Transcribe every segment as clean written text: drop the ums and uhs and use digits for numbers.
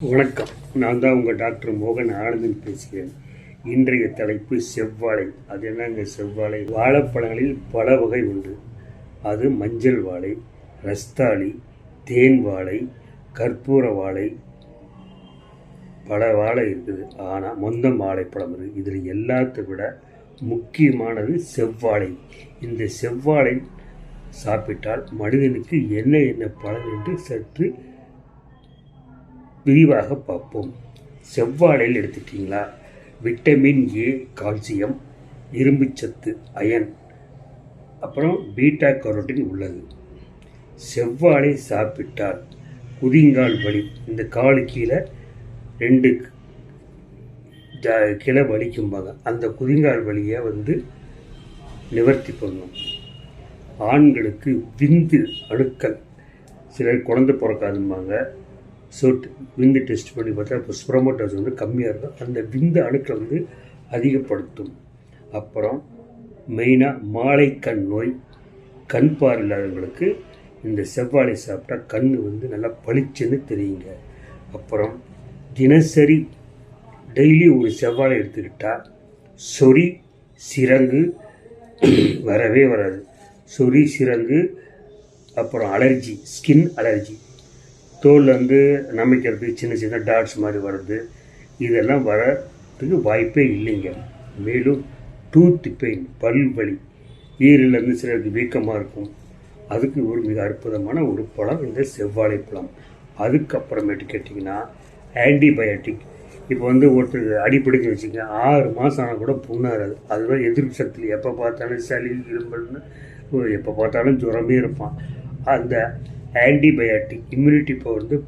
வணக்கம். நான் தான் உங்கள் டாக்டர் மோகன் ஆனந்தன் பேசுகிறேன். இன்றைய தலைப்பு செவ்வாழை. அது என்னங்க செவ்வாழை? வாழைப்பழங்களில் பல வகை உண்டு. அது மஞ்சள் வாழை, ரஸ்தாளி, தேன் வாழை, கற்பூர வாழை, பல வாழை இருக்குது. ஆனால் மொந்தம் வாழைப்பழம் இருக்குது. இதில் எல்லாத்தை விட முக்கியமானது செவ்வாழை. இந்த செவ்வாழை சாப்பிட்டால் மனிதனுக்கு என்ன பலன் என்று சற்று விரிவாக பார்ப்போம். செவ்வாழையில் எடுத்துக்கிட்டிங்களா, விட்டமின் ஏ, கால்சியம், இரும்புச்சத்து, அயன், அப்புறம் பீட்டா கரோட்டின் உள்ளது. செவ்வாழை சாப்பிட்டால் குதிங்கால் வலி, இந்த காலு கீழே 2 கிளை வலிக்கும்பாங்க, அந்த குதிங்கால் வலியை நிவர்த்தி பண்ணும். ஆண்களுக்கு விந்து அணுக்கள், சிலர் குழந்தை பிறக்காதும்பாங்க, விந்து டெஸ்ட் பண்ணி பார்த்தா இப்போ ஸ்பெர்மோடோஸ் கம்மியாக இருக்கும். அந்த விந்து அணுக்களை அதிகப்படுத்தும். அப்புறம் மெயினாக மாலைக்கண் நோய், கண் பார்வை இல்லாதவங்களுக்கு இந்த செவ்வாழை சாப்பிட்டா கண் நல்லா பளிச்சுன்னு தெரியுங்க. அப்புறம் தினசரி டெய்லி ஒரு செவ்வாழை எடுத்துக்கிட்டால் சொறி, சிரங்கு வரவே வராது. சொறி, சிரங்கு, அப்புறம் அலர்ஜி, ஸ்கின் அலர்ஜி, தோல் நமைக்கிறது, சின்ன சின்ன டாட்ஸ் மாதிரி வர்றது, இதெல்லாம் வரத்துக்கு வாய்ப்பே இல்லைங்க. மேலும் டூத் பெயின், பல் வலி, ஈரிலேருந்து சிலருக்கு வீக்கமாக இருக்கும், அதுக்கு ஒரு மிக அற்புதமான ஒரு பழம் இந்த செவ்வாழை பழம். அதுக்கப்புறமேட்டு கேட்டிங்கன்னா ஆன்டிபயோட்டிக். இப்போ ஒருத்தருக்கு அடிப்படைக்கு வச்சுங்க, 6 மாதம் ஆனால் கூட புண்ணாராது. அதுதான் எதிர்ப்பு சக்தி. எப்போ பார்த்தாலும் சளி, இரும்பல்னு, எப்போ பார்த்தாலும் ஜுரமே இருப்பான். அந்த ஆன்டிபயோட்டிக் இம்யூனிட்டி பவர்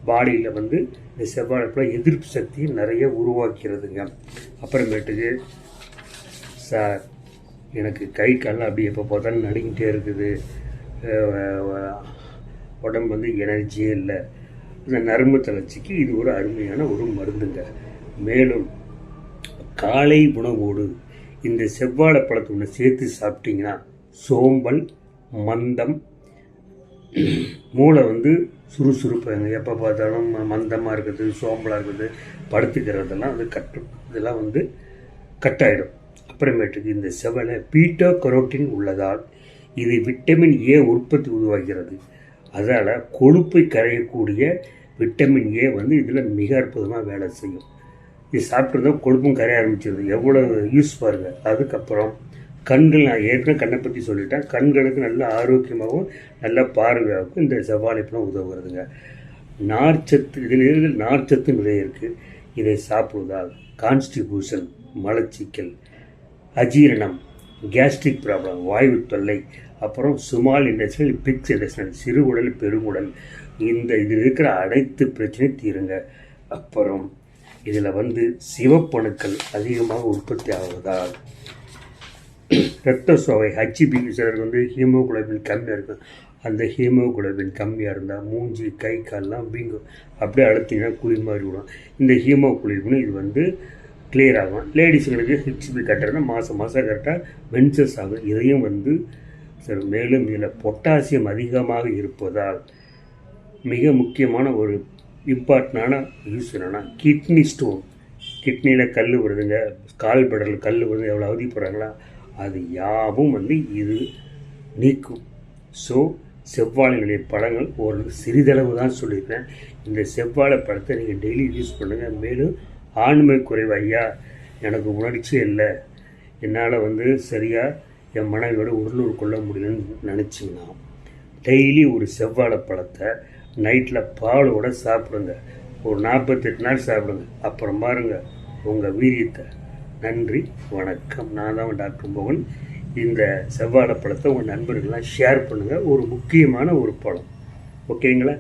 பாடியில் இந்த செவ்வாழைப்பழம் எதிர்ப்பு சக்தியை நிறைய உருவாக்கிறதுங்க. அப்புறமேட்டுக்கு சார், எனக்கு கை கால்லாம் அப்படி எப்போ பார்த்தாலும் நடுங்கிட்டே இருக்குது, உடம்பு எனர்ஜியே இல்லை, இந்த நரம்பு தளர்ச்சிக்கு இது ஒரு அருமையான ஒரு மருந்துங்க. மேலும் காலை உணவோடு இந்த செவ்வாழை பழத்தை ஒன்று சேர்த்து சாப்பிட்டீங்கன்னா சோம்பல், மந்தம், மூளை சுறுசுறுப்பாங்க, எப்போ பார்த்தாலும் மந்தமாக இருக்குது, சோம்பலாக இருக்குது, படுத்துக்கிறதெல்லாம் இதெல்லாம் கட்டாயிடும். அப்புறமேட்டுக்கு இந்த செவ்வாழை பீட்டா கரோட்டின் உள்ளதால் இது விட்டமின் ஏ உற்பத்தி உருவாகிறது. அதால் கொழுப்பை கரையக்கூடிய விட்டமின் ஏ இதில் மிக அற்புதமாக வேலை செய்யும். இது சாப்பிட்டு தான் கொழுப்பும் கரைய ஆரம்பிச்சிருது. எவ்வளோ யூஸ் பாருங்கள். அதுக்கப்புறம் கண்கள், நான் ஏற்கனவே கண்ணை பற்றி சொல்லிட்டேன். கண்களுக்கு நல்ல ஆரோக்கியமாகவும் நல்ல பார்வையாகவும் இந்த செவ்வாழை பழம் உதவுறதுங்க. நார்ச்சத்து, இதில் நார்ச்சத்து நிறைய இருக்குது. இதை சாப்பிடுவதால் கான்ஸ்டிபியூஷன், மலச்சிக்கல், அஜீரணம், கேஸ்ட்ரிக் ப்ராப்ளம், வாயு தொல்லை, அப்புறம் சுமால் இண்டஸ்ட்ரியல், பிக்ஸ் இண்டஸ்ட்ரியல், சிறுகுடல், பெருங்குடல், இதில் இருக்கிற அனைத்து பிரச்சனையும் தீருங்க. அப்புறம் இதில் சிவப்பணுக்கள் அதிகமாக உற்பத்தி ஆகுவதால் இரத்த சோகை, ஹெச்பி, சிலருக்கு ஹீமோகுளோபின் கம்மியாக இருக்கும். அந்த ஹீமோகுளோபின் கம்மியாக இருந்தால் மூஞ்சி, கை, கால்லாம் வீங்கும். அப்படியே அழுத்திங்கன்னா குழி மாதிரி விடும். இந்த ஹீமோகுளோபின் இது கிளியர் ஆகும். லேடிஸுங்களுக்கு ஹெச்பி கட்டுறதுனா மாதம் கரெக்டாக மென்சஸ் ஆகும். இதையும் சரி. மேலும் இதில் பொட்டாசியம் அதிகமாக இருப்பதால் மிக முக்கியமான ஒரு இம்பார்ட்டண்டான யூஸ் என்னென்னா கிட்னி ஸ்டோன். கிட்னியில் கல் வருதுங்க, கால் படலில் கல் வருது, எவ்வளோ அவதிப்படுறாங்களா, அது யாவும் இது நீக்கும். ஸோ செவ்வாழைகளுடைய பழங்கள் ஒரு சிறிதளவு தான் சொல்லியிருக்கேன். இந்த செவ்வாழை பழத்தை நீங்கள் டெய்லி யூஸ் பண்ணுங்கள். மேலும் ஆண்மை குறைவு, ஐயா எனக்கு உணர்ச்சியே இல்லை, என்னால் சரியாக என் மனைவியோட உடலூர் கொள்ள முடியலன்னு நினச்சிங்கன்னா டெய்லி ஒரு செவ்வாழை பழத்தை நைட்டில் பாலோட சாப்பிடுங்க. ஒரு 48 நாள் சாப்பிடுங்க. அப்புறம் பாருங்கள் உங்கள் வீரியத்தை. நன்றி, வணக்கம். நான் தான் டாக்டர் மோகன். இந்த செவ்வாழை பழத்தை உங்கள் நண்பர்கள்லாம் ஷேர் பண்ணுங்கள். ஒரு முக்கியமான ஒரு பழம். ஓகேங்களா?